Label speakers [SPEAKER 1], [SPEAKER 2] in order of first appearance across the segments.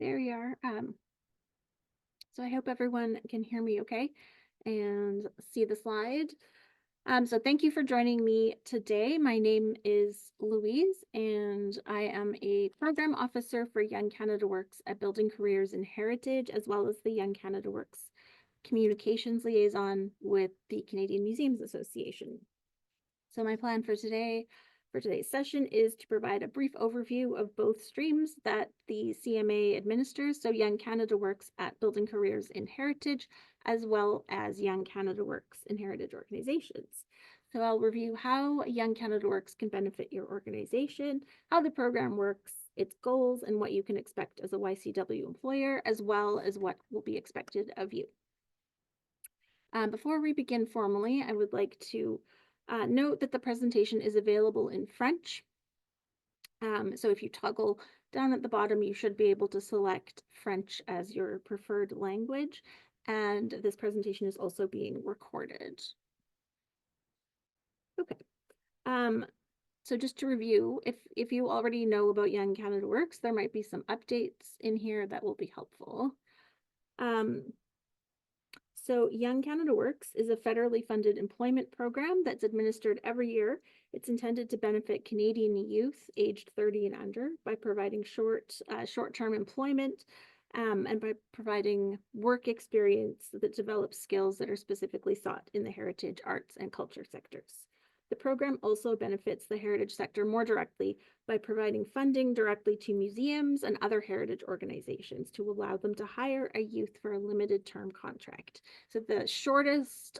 [SPEAKER 1] There we are. So I hope everyone can hear me okay and see the slide. So thank you for joining me today. My name is Louise, and I am a program officer for Young Canada Works at Building Careers in Heritage, as well as the Young Canada Works communications liaison with the Canadian Museums Association. So my plan for today's session is to provide a brief overview of both streams that the CMA administers, so Young Canada Works at Building Careers in Heritage, as well as Young Canada Works in Heritage organizations. So I'll review how Young Canada Works can benefit your organization, how the program works, its goals, and what you can expect as a YCW employer, as well as what will be expected of you. Before we begin formally, I would like to note that the presentation is available in French. So if you toggle down at the bottom, you should be able to select French as your preferred language. And this presentation is also being recorded. Okay. So just to review, if you already know about Young Canada Works, there might be some updates in here that will be helpful. So Young Canada Works is a federally funded employment program that's administered every year. It's intended to benefit Canadian youth aged 30 and under by providing short-term employment and by providing work experience that develops skills that are specifically sought in the heritage, arts, and culture sectors. The program also benefits the heritage sector more directly by providing funding directly to museums and other heritage organizations to allow them to hire a youth for a limited term contract. So the shortest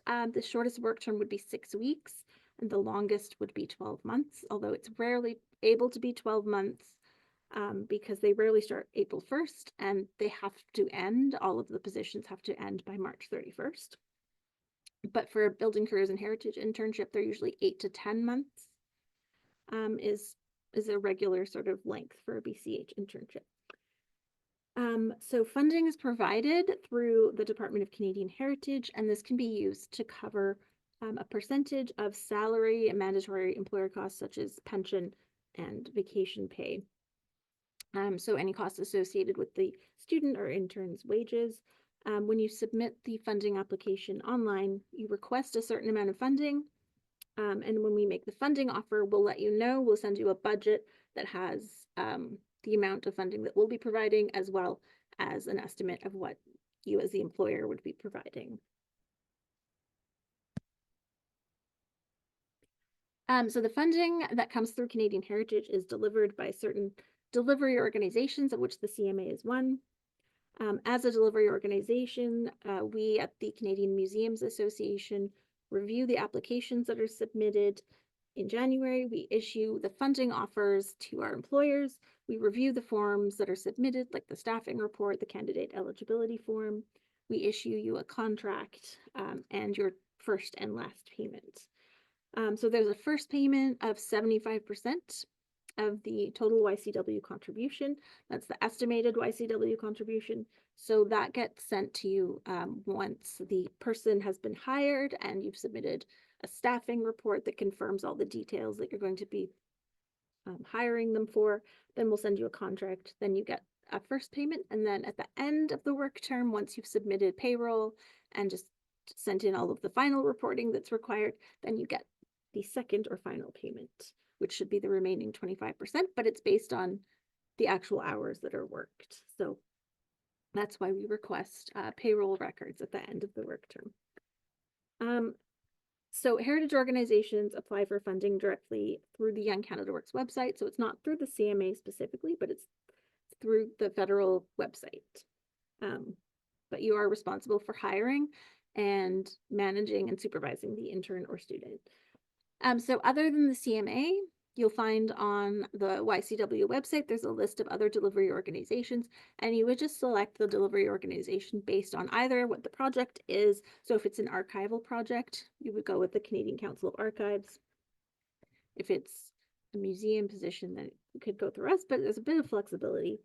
[SPEAKER 1] work term would be 6 weeks, and the longest would be 12 months, although it's rarely able to be 12 months because they rarely start April 1st, and they have to end, all of the positions have to end by March 31st. But for Building Careers and Heritage internship, they're usually 8 to 10 months is a regular sort of length for a BCH internship. So funding is provided through the Department of Canadian Heritage, and this can be used to cover a percentage of salary and mandatory employer costs such as pension and vacation pay. So any costs associated with the student or intern's wages. When you submit the funding application online, you request a certain amount of funding. And when we make the funding offer, we'll let you know. We'll send you a budget that has the amount of funding that we'll be providing, as well as an estimate of what you as the employer would be providing. So the funding that comes through Canadian Heritage is delivered by certain delivery organizations, of which the CMA is one. As a delivery organization, we at the Canadian Museums Association review the applications that are submitted. In January, we issue the funding offers to our employers. We review the forms that are submitted, like the staffing report, the candidate eligibility form. We issue you a contract and your first and last payment. So there's a first payment of 75% of the total YCW contribution. That's the estimated YCW contribution. So that gets sent to you once the person has been hired and you've submitted a staffing report that confirms all the details that you're going to be hiring them for. Then we'll send you a contract. Then you get a first payment. And then at the end of the work term, once you've submitted payroll and just sent in all of the final reporting that's required, then you get the second or final payment, which should be the remaining 25%, but it's based on the actual hours that are worked. So that's why we request payroll records at the end of the work term. So heritage organizations apply for funding directly through the Young Canada Works website. So it's not through the CMA specifically, but it's through the federal website. But you are responsible for hiring and managing and supervising the intern or student. So other than the CMA, you'll find on the YCW website, there's a list of other delivery organizations, and you would just select the delivery organization based on either what the project is. So if it's an archival project, you would go with the Canadian Council of Archives. If it's a museum position, then it could go through us, but there's a bit of flexibility.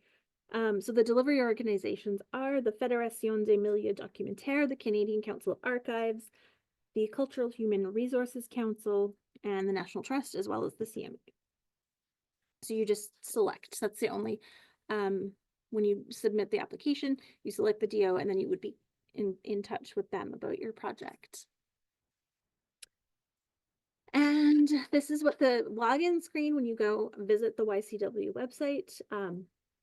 [SPEAKER 1] So the delivery organizations are the Fédération des Milieux Documentaires, the Canadian Council of Archives, the Cultural Human Resources Council, and the National Trust, as well as the CMA. So you just select. That's the only when you submit the application, you select the DO, and then you would be in touch with them about your project. And this is what the login screen when you go visit the YCW website.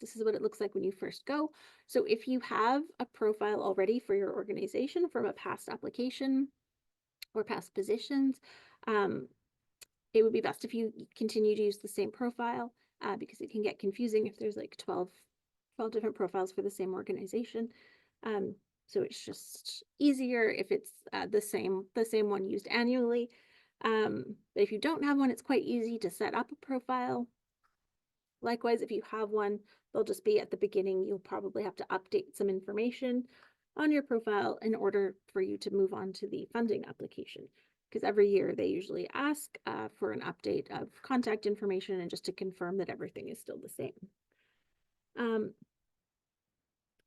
[SPEAKER 1] This is what it looks like when you first go. So if you have a profile already for your organization from a past application or past positions, it would be best if you continue to use the same profile, because it can get confusing if there's like 12 different profiles for the same organization. So it's just easier if it's the same one used annually. But if you don't have one, it's quite easy to set up a profile. Likewise, if you have one, they'll just be at the beginning. You'll probably have to update some information on your profile in order for you to move on to the funding application, because every year they usually ask for an update of contact information and just to confirm that everything is still the same.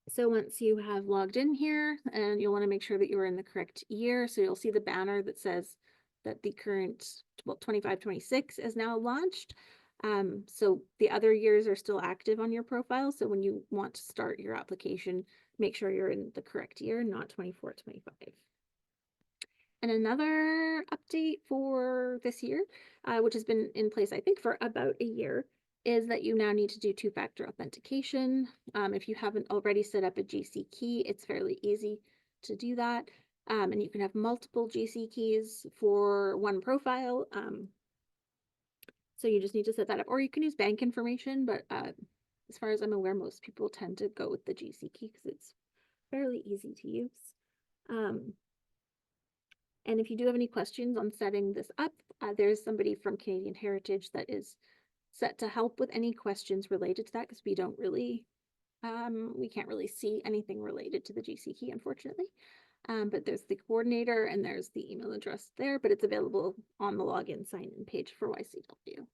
[SPEAKER 1] So once you have logged in here, and you'll want to make sure that you're in the correct year. So you'll see the banner that says that the current, well, 25-26 is now launched. So the other years are still active on your profile. So when you want to start your application, make sure you're in the correct year, not 24-25. And another update for this year, which has been in place, I think, for about a year, is that you now need to do two-factor authentication. If you haven't already set up a GC key, it's fairly easy to do that. And you can have multiple GC keys for one profile. So you just need to set that up, or you can use bank information, but as far as I'm aware, most people tend to go with the GC key because it's fairly easy to use. And if you do have any questions on setting this up, there's somebody from Canadian Heritage that is set to help with any questions related to that, because we don't really, we can't really see anything related to the GC key, unfortunately. But there's the coordinator and there's the email address there, but it's available on the login sign-in page for YCW.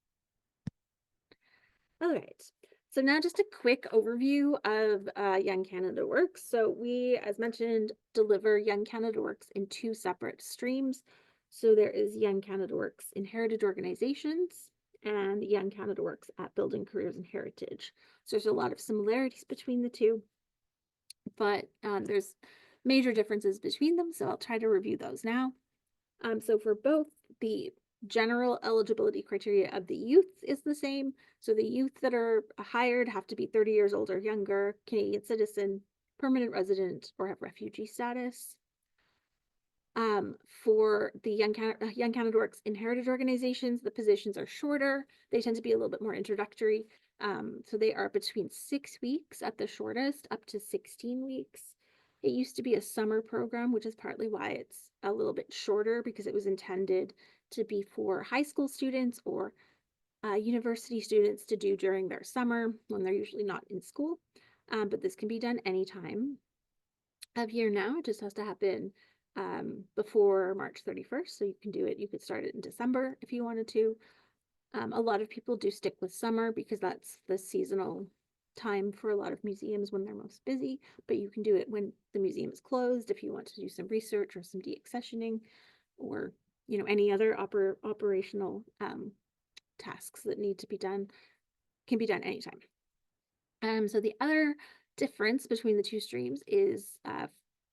[SPEAKER 1] All right. So now just a quick overview of Young Canada Works. So we, as mentioned, deliver Young Canada Works in two separate streams. So there is Young Canada Works in Heritage Organizations and Young Canada Works at Building Careers in Heritage. So there's a lot of similarities between the two, but there's major differences between them. So I'll try to review those now. So for both, the general eligibility criteria of the youth is the same. So the youth that are hired have to be 30 years old or younger, Canadian citizen, permanent resident, or have refugee status. For the Young Canada Works in Heritage Organizations, the positions are shorter. They tend to be a little bit more introductory. So they are between 6 weeks at the shortest, up to 16 weeks. It used to be a summer program, which is partly why it's a little bit shorter, because it was intended to be for high school students or university students to do during their summer when they're usually not in school. But this can be done anytime of year now. It just has to happen before March 31st. So you can do it. You could start it in December if you wanted to. A lot of people do stick with summer because that's the seasonal time for a lot of museums when they're most busy, but you can do it when the museum is closed if you want to do some research or some deaccessioning, or any other operational tasks that need to be done can be done anytime. So the other difference between the two streams is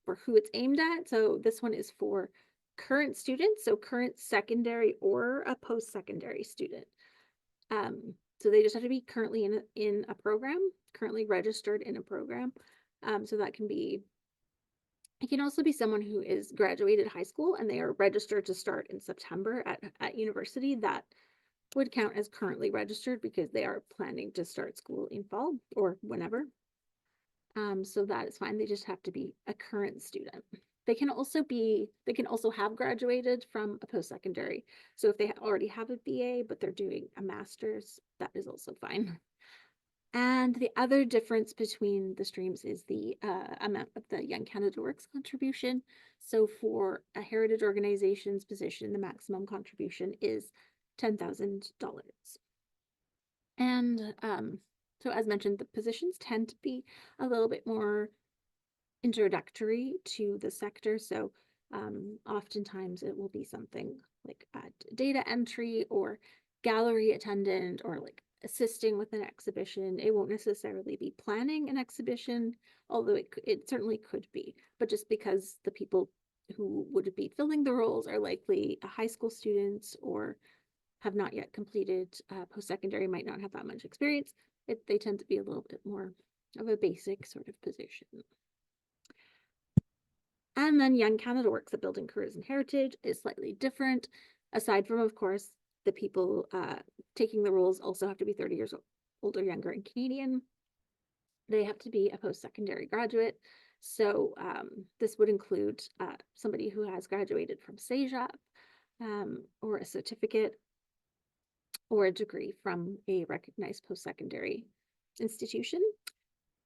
[SPEAKER 1] for who it's aimed at. So this one is for current students, so current secondary or a post-secondary student. So they just have to be currently in a program, currently registered in a program. So that can be, it can also be someone who is graduated high school and they are registered to start in September at university. That would count as currently registered because they are planning to start school in fall or whenever. So that is fine. They just have to be a current student. They can also have graduated from a post-secondary. So if they already have a BA, but they're doing a master's, that is also fine. And the other difference between the streams is the amount of the Young Canada Works contribution. So for a heritage organization's position, the maximum contribution is $10,000. And so as mentioned, the positions tend to be a little bit more introductory to the sector. So oftentimes it will be something like data entry or gallery attendant or like assisting with an exhibition. It won't necessarily be planning an exhibition, although it certainly could be. But just because the people who would be filling the roles are likely high school students or have not yet completed post-secondary, might not have that much experience, they tend to be a little bit more of a basic sort of position. And then Young Canada Works at Building Careers and Heritage is slightly different. Aside from, of course, the people taking the roles also have to be 30 years old or younger and Canadian. They have to be a post-secondary graduate. So this would include somebody who has graduated from CEGEP or a certificate or a degree from a recognized post-secondary institution.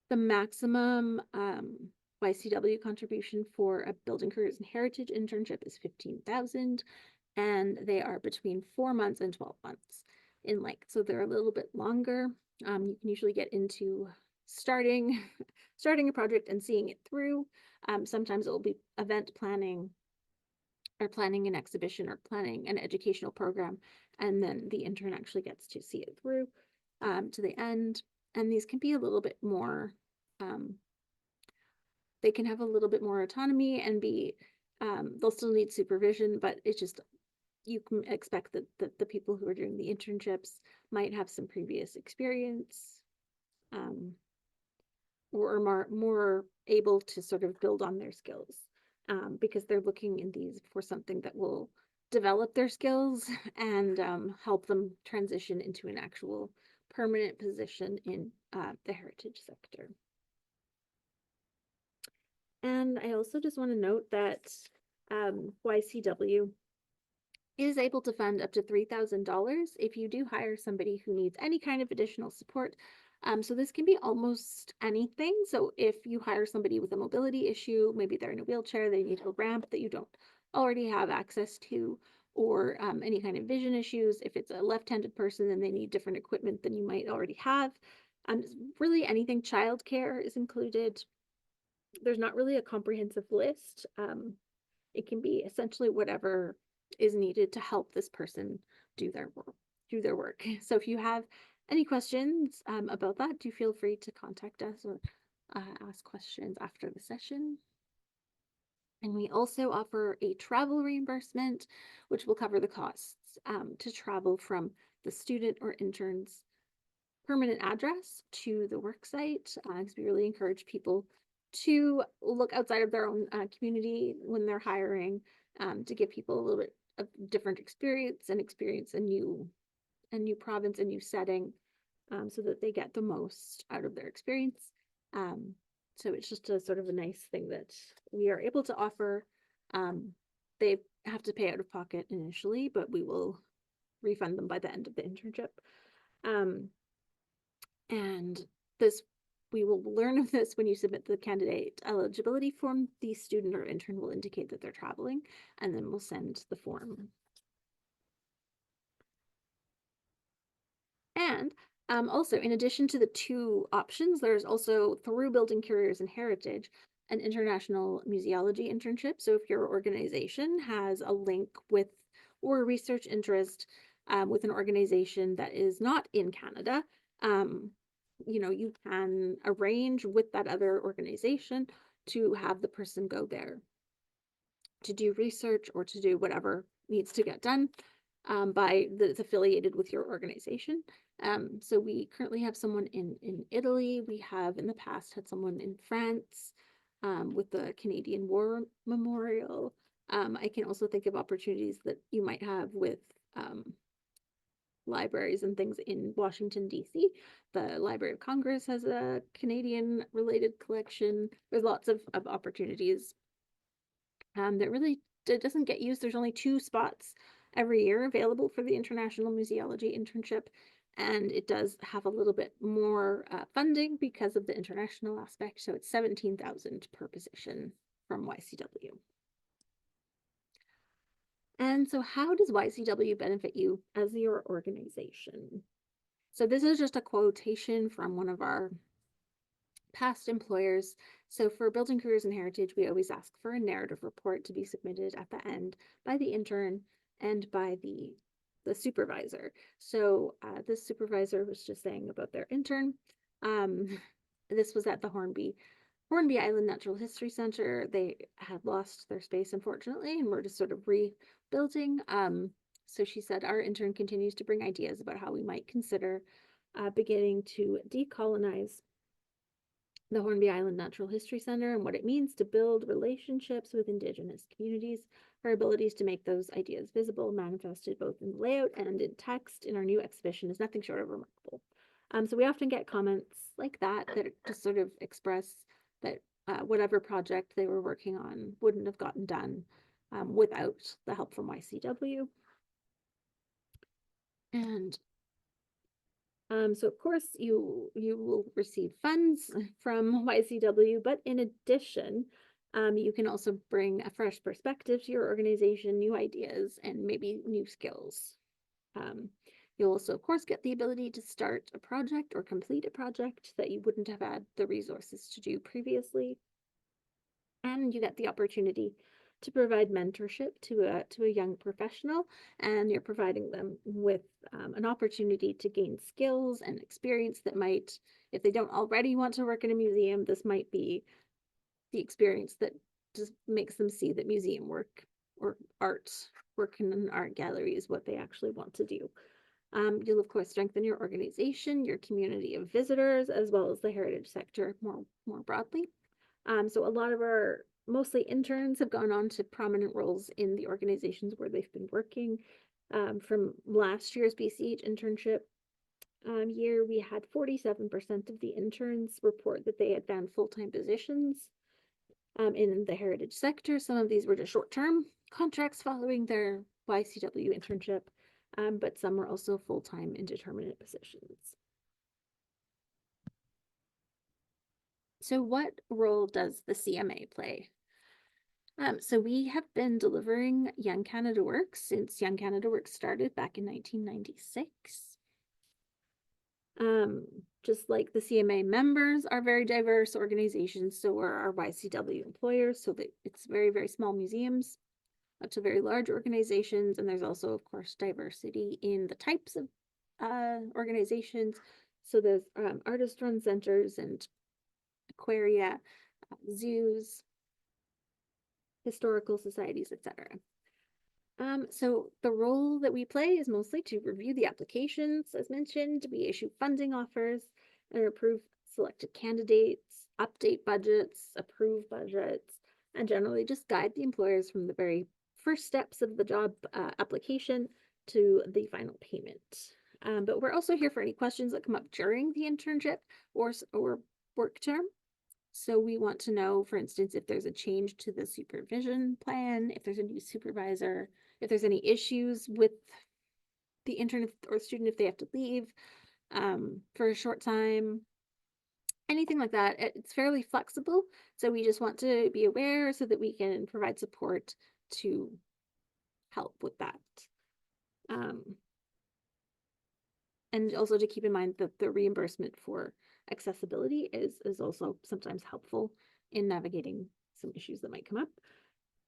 [SPEAKER 1] The maximum YCW contribution for a Building Careers and Heritage internship is $15,000, and they are between 4 months and 12 months in length. So they're a little bit longer. You can usually get into starting a project and seeing it through. Sometimes it will be event planning or planning an exhibition or planning an educational program, and then the intern actually gets to see it through to the end. And these can be a little bit more, they can have a little bit more autonomy and be, they'll still need supervision, but it's just, you can expect that the people who are doing the internships might have some previous experience or are more able to sort of build on their skills because they're looking in these for something that will develop their skills and help them transition into an actual permanent position in the heritage sector. And I also just want to note that YCW is able to fund up to $3,000 if you do hire somebody who needs any kind of additional support. So this can be almost anything. So if you hire somebody with a mobility issue, maybe they're in a wheelchair, they need a ramp that you don't already have access to, or any kind of vision issues. If it's a left-handed person and they need different equipment than you might already have. Really anything childcare is included. There's not really a comprehensive list. It can be essentially whatever is needed to help this person do their work. So if you have any questions about that, do feel free to contact us or ask questions after the session. And we also offer a travel reimbursement, which will cover the costs to travel from the student or intern's permanent address to the work site, because we really encourage people to look outside of their own community when they're hiring, to give people a little bit of different experience a new province, a new setting, so that they get the most out of their experience. So it's just a sort of a nice thing that we are able to offer. They have to pay out of pocket initially, but we will refund them by the end of the internship. And this, we will learn of this when you submit the candidate eligibility form. The student or intern will indicate that they're traveling, and then we'll send the form. And also, in addition to the two options, there's also, through Building Careers and Heritage, an international museology internship. So if your organization has a link with or a research interest with an organization that is not in Canada, you know, you can arrange with that other organization to have the person go there to do research or to do whatever needs to get done that's affiliated with your organization. So we currently have someone in Italy. We have in the past had someone in France with the Canadian War Memorial. I can also think of opportunities that you might have with libraries and things in Washington, D.C. The Library of Congress has a Canadian related collection. There's lots of opportunities that really doesn't get used. There's only 2 spots every year available for the International Museology internship, and it does have a little bit more funding because of the international aspect. So it's $17,000 per position from YCW. And so how does YCW benefit you as your organization? So this is just a quotation from one of our past employers. So for Building Careers and Heritage, we always ask for a narrative report to be submitted at the end by the intern and by the the supervisor. So this supervisor was just saying about their intern. This was at the Hornby Island Natural History Center. They had lost their space, unfortunately, and we're just sort of rebuilding. So she said, our intern continues to bring ideas about how we might consider beginning to decolonize the Hornby Island Natural History Center and what it means to build relationships with Indigenous communities. Her abilities to make those ideas visible, manifested both in layout and in text in our new exhibition, is nothing short of remarkable. So we often get comments like that just sort of express that whatever project they were working on wouldn't have gotten done without the help from YCW. And so of course you will receive funds from YCW, but in addition, you can also bring a fresh perspective to your organization, new ideas, and maybe new skills. You'll also, of course, get the ability to start a project or complete a project that you wouldn't have had the resources to do previously. And you get the opportunity to provide mentorship to a young professional, and you're providing them with an opportunity to gain skills and experience that might, if they don't already want to work in a museum, this might be the experience that just makes them see that museum work or work in an art gallery is what they actually want to do. You'll of course strengthen your organization, your community of visitors, as well as the heritage sector more broadly. So a lot of our mostly interns have gone on to prominent roles in the organizations where they've been working. From last year's BCH internship year, we had 47% of the interns report that they had found full-time positions in the heritage sector. Some of these were just short-term contracts following their YCW internship, but some were also full-time indeterminate positions. So what role does the CMA play? So we have been delivering Young Canada Works since Young Canada Works started back in 1996. Just like the CMA members are very diverse organizations, so are our YCW employers, so that it's very, very small museums up to very large organizations. And there's also, of course, diversity in the types of organizations. So there's artist-run centers and aquaria, zoos, historical societies, etc. So the role that we play is mostly to review the applications, as mentioned. We issue funding offers and approve selected candidates, update budgets, approve budgets, and generally just guide the employers from the very first steps of the job application to the final payment. But we're also here for any questions that come up during the internship or work term. So we want to know, for instance, if there's a change to the supervision plan, if there's a new supervisor, if there's any issues with the intern or student, if they have to leave for a short time, anything like that. It's fairly flexible. So we just want to be aware so that we can provide support to help with that. And also to keep in mind that the reimbursement for accessibility is also sometimes helpful in navigating some issues that might come up.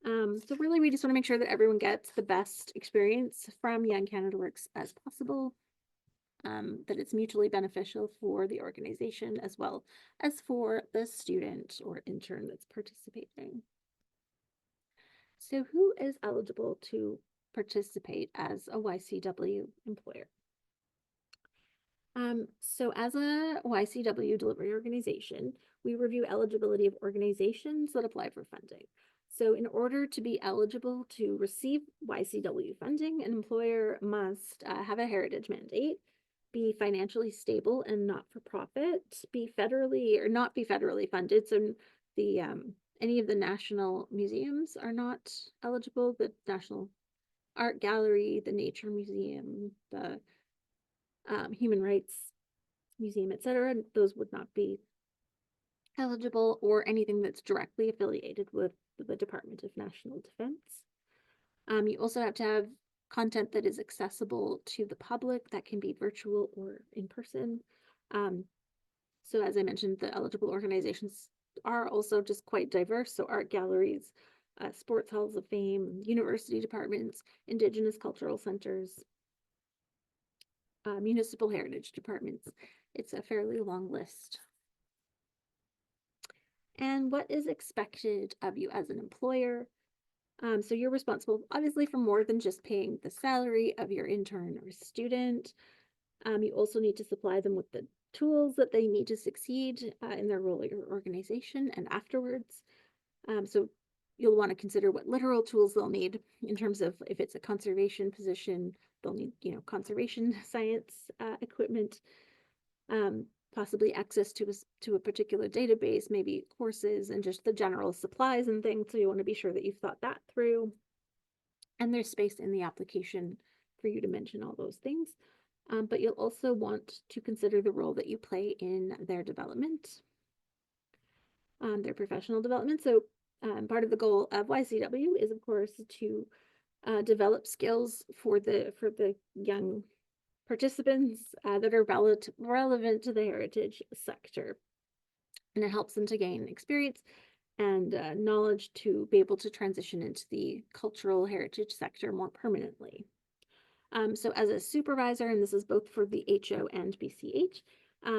[SPEAKER 1] So really, we just want to make sure that everyone gets the best experience from Young Canada Works as possible, that it's mutually beneficial for the organization as well as for the student or intern that's participating. So who is eligible to participate as a YCW employer? So as a YCW delivery organization, we review eligibility of organizations that apply for funding. So in order to be eligible to receive YCW funding, an employer must have a heritage mandate, be financially stable and not for profit, be federally or not be federally funded. So the any of the national museums are not eligible. The National Art Gallery, the Nature Museum, the Human Rights Museum, etc. Those would not be eligible, or anything that's directly affiliated with the Department of National Defense. You also have to have content that is accessible to the public, that can be virtual or in person. So as I mentioned, the eligible organizations are also just quite diverse. So art galleries, sports halls of fame, university departments, Indigenous cultural centers, municipal heritage departments. It's a fairly long list. And what is expected of you as an employer? So you're responsible, obviously, for more than just paying the salary of your intern or student. You also need to supply them with the tools that they need to succeed in their role at your organization and afterwards. So you'll want to consider what literal tools they'll need in terms of if it's a conservation position, they'll need, conservation science equipment, possibly access to a particular database, maybe courses and just the general supplies and things. So you want to be sure that you've thought that through. And there's space in the application for you to mention all those things. But you'll also want to consider the role that you play in their development, their professional development. So part of the goal of YCW is, of course, to develop skills for the young participants that are relevant to the heritage sector. And it helps them to gain experience and knowledge to be able to transition into the cultural heritage sector more permanently. So as a supervisor, and this is both for the HO and BCH,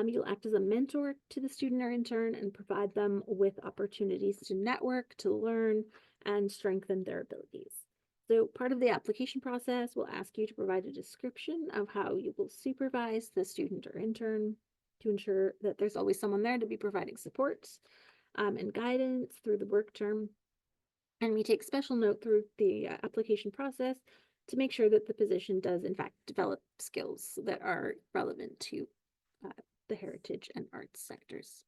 [SPEAKER 1] you'll act as a mentor to the student or intern and provide them with opportunities to network, to learn, and strengthen their abilities. So part of the application process will ask you to provide a description of how you will supervise the student or intern to ensure that there's always someone there to be providing support and guidance through the work term. And we take special note through the application process to make sure that the position does, in fact, develop skills that are relevant to the heritage and arts sectors.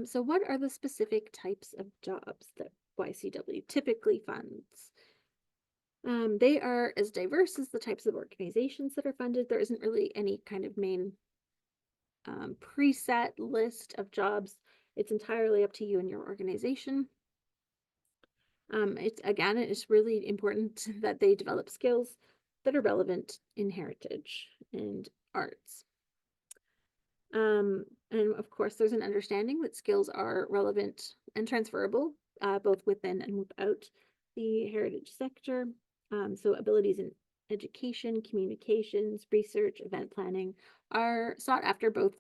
[SPEAKER 1] So what are the specific types of jobs that YCW typically funds? They are as diverse as the types of organizations that are funded. There isn't really any kind of main preset list of jobs. It's entirely up to you and your organization. It's really important that they develop skills that are relevant in heritage and arts. And of course, there's an understanding that skills are relevant and transferable, both within and without the heritage sector. So abilities in education, communications, research, event planning are sought after both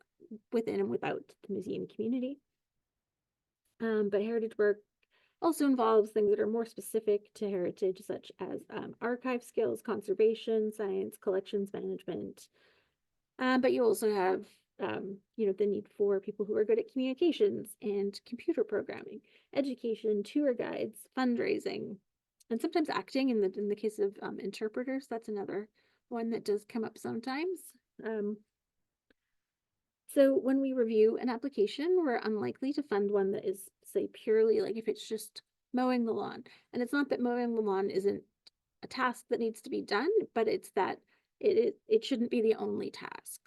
[SPEAKER 1] within and without the museum community. But heritage work also involves things that are more specific to heritage, such as archive skills, conservation, science, collections management. But you also have, the need for people who are good at communications and computer programming, education, tour guides, fundraising, and sometimes acting. In the case of interpreters, that's another one that does come up sometimes. So when we review an application, we're unlikely to fund one that is, say, purely like if it's just mowing the lawn. And it's not that mowing the lawn isn't a task that needs to be done, but it's that it shouldn't be the only task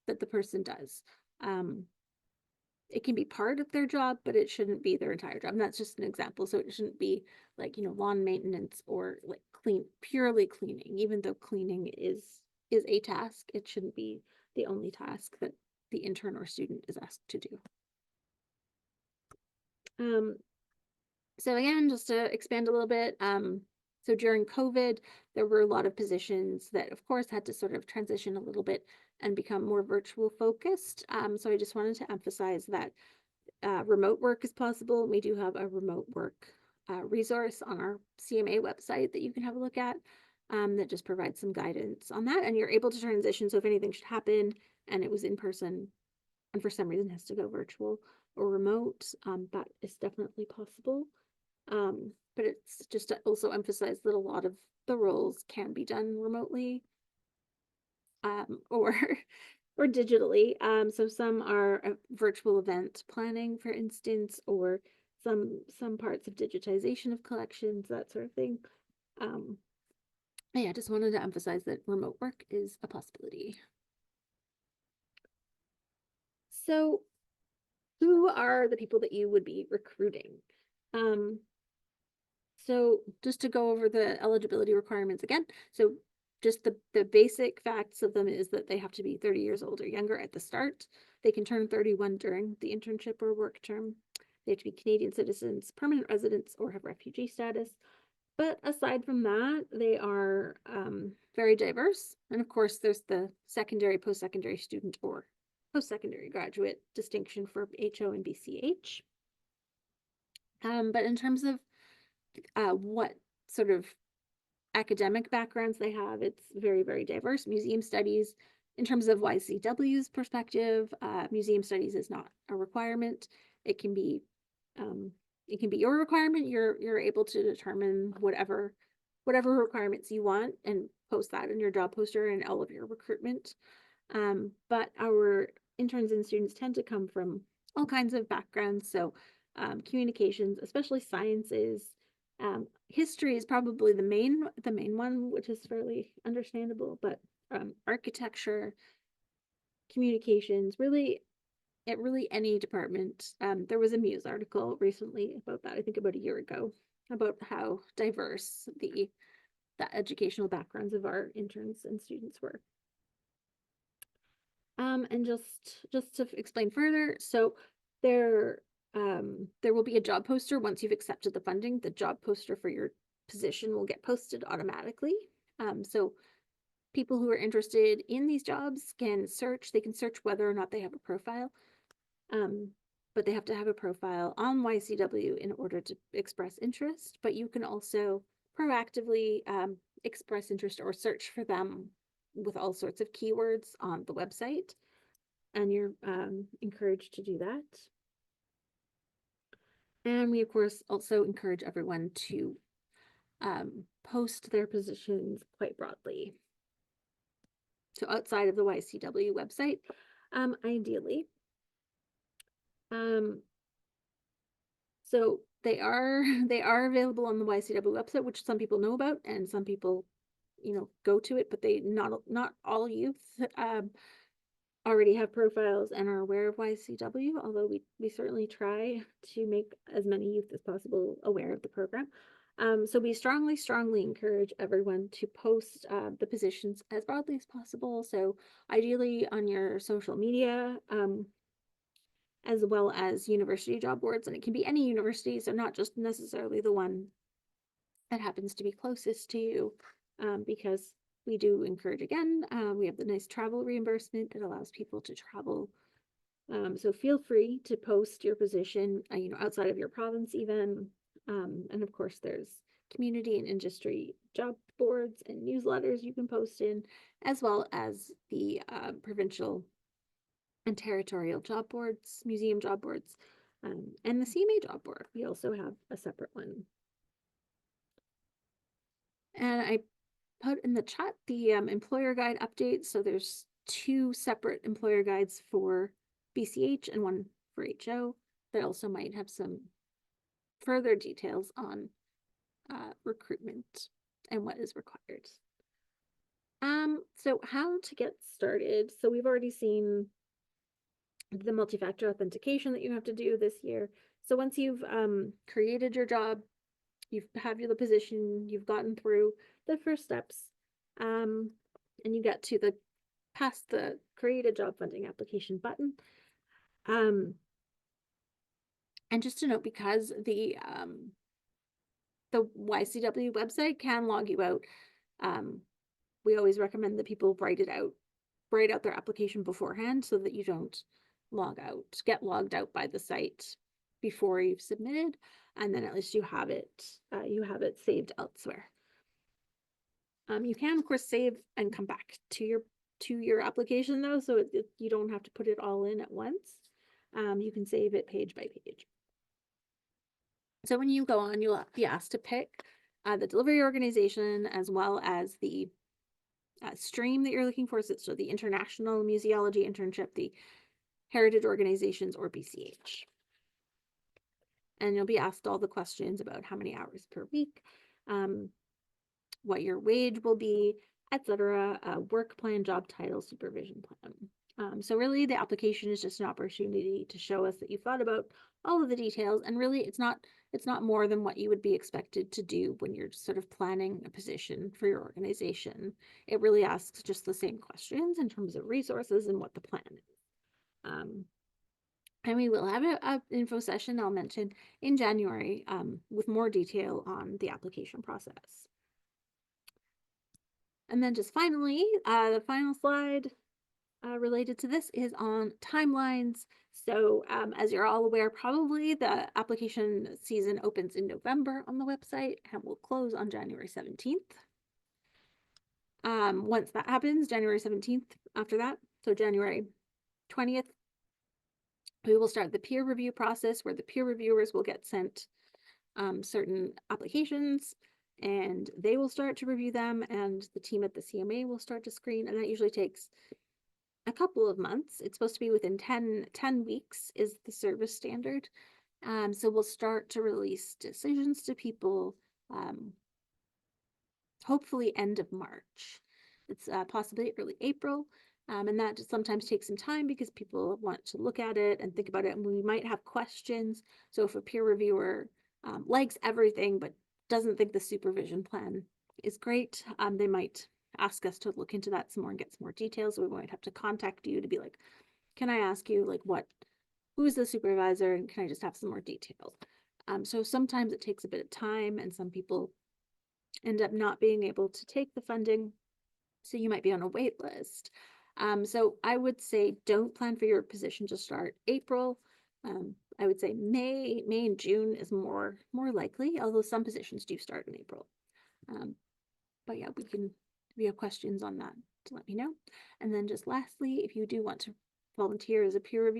[SPEAKER 1] that the person does. It can be part of their job, but it shouldn't be their entire job. And that's just an example. So it shouldn't be like, lawn maintenance or like purely cleaning, even though cleaning is a task. It shouldn't be the only task that the intern or student is asked to do. So again, just to expand a little bit, so during COVID, there were a lot of positions that, of course, had to sort of transition a little bit and become more virtual focused. So I just wanted to emphasize that remote work is possible. We do have a remote work resource on our CMA website that you can have a look at that just provides some guidance on that. And you're able to transition. So if anything should happen and it was in person and for some reason has to go virtual or remote, that is definitely possible. But it's just to also emphasize that a lot of the roles can be done remotely or digitally. So some are virtual event planning, for instance, or some parts of digitization of collections, that sort of thing. Yeah, just wanted to emphasize that remote work is a possibility. So who are the people that you would be recruiting? So just to go over the eligibility requirements again. So just the basic facts of them is that they have to be 30 years old or younger at the start. They can turn 31 during the internship or work term. They have to be Canadian citizens, permanent residents, or have refugee status. But aside from that, they are very diverse. And of course, there's the secondary, post-secondary student or post-secondary graduate distinction for HO and BCH. But in terms of what sort of academic backgrounds they have, it's very, very diverse. Museum studies, in terms of YCW's perspective, museum studies is not a requirement. It can be your requirement. You're able to determine whatever requirements you want and post that in your job poster and all of your recruitment. But our interns and students tend to come from all kinds of backgrounds. So communications, especially sciences, history is probably the main one, which is fairly understandable, but architecture, communications, really any department. There was a Muse article recently about that, I think about a year ago, about how diverse the educational backgrounds of our interns and students were. And just to explain further, so there will be a job poster once you've accepted the funding. The job poster for your position will get posted automatically. So people who are interested in these jobs can search. They can search whether or not they have a profile. But they have to have a profile on YCW in order to express interest. But you can also proactively express interest or search for them with all sorts of keywords on the website. And you're encouraged to do that. And we, of course, also encourage everyone to post their positions quite broadly. So outside of the YCW website, ideally. So they are available on the YCW website, which some people know about, and some people, go to it, but they not all youth already have profiles and are aware of YCW, although we certainly try to make as many youth as possible aware of the program. So we strongly encourage everyone to post the positions as broadly as possible. So ideally on your social media, as well as university job boards, and it can be any university, so not just necessarily the one that happens to be closest to you, because we do encourage, again, we have the nice travel reimbursement that allows people to travel. So feel free to post your position, outside of your province even. And of course, there's community and industry job boards and newsletters you can post in, as well as the provincial and territorial job boards, museum job boards, and the CMA job board. We also have a separate one. And I put in the chat the employer guide update. So there's 2 separate employer guides for BCH and one for HO that also might have some further details on recruitment and what is required. So how to get started. So we've already seen the multi-factor authentication that you have to do this year. So once you've created your job, you have the position, you've gotten through the first steps, and you get to past the create a job funding application button. And just to note, because the YCW website can log you out, we always recommend that people write out their application beforehand so that you don't get logged out by the site before you've submitted, and then at least you have it saved elsewhere. You can, of course, save and come back to your application though, so you don't have to put it all in at once. You can save it page by page. So when you go on, you'll be asked to pick the delivery organization as well as the stream that you're looking for. So the international museology internship, the heritage organizations, or BCH. And you'll be asked all the questions about how many hours per week, what your wage will be, etc., work plan, job title, supervision plan. So really the application is just an opportunity to show us that you've thought about all of the details, and really it's not more than what you would be expected to do when you're sort of planning a position for your organization. It really asks just the same questions in terms of resources and what the plan is. And we will have an info session I'll mention in January with more detail on the application process. And then just finally, the final slide related to this is on timelines. So as you're all aware, probably the application season opens in November on the website and will close on January 17th. Once that happens, January 17th after that, so January 20th, we will start the peer review process where the peer reviewers will get sent certain applications and they will start to review them, and the team at the CMA will start to screen, and that usually takes a couple of months. It's supposed to be within 10 weeks is the service standard. So we'll start to release decisions to people hopefully end of March. It's possibly early April. And that just sometimes takes some time because people want to look at it and think about it, and we might have questions. So if a peer reviewer likes everything but doesn't think the supervision plan is great, they might ask us to look into that some more and get some more details. We might have to contact you to be like, can I ask you like who's the supervisor, and can I just have some more details? So sometimes it takes a bit of time, and some people end up not being able to take the funding. So you might be on a wait list. So I would say don't plan for your position to start April. I would say May and June is more likely, although some positions do start in April. But yeah, if you have questions on that, to let me know. And then just lastly, if you do want to volunteer as a peer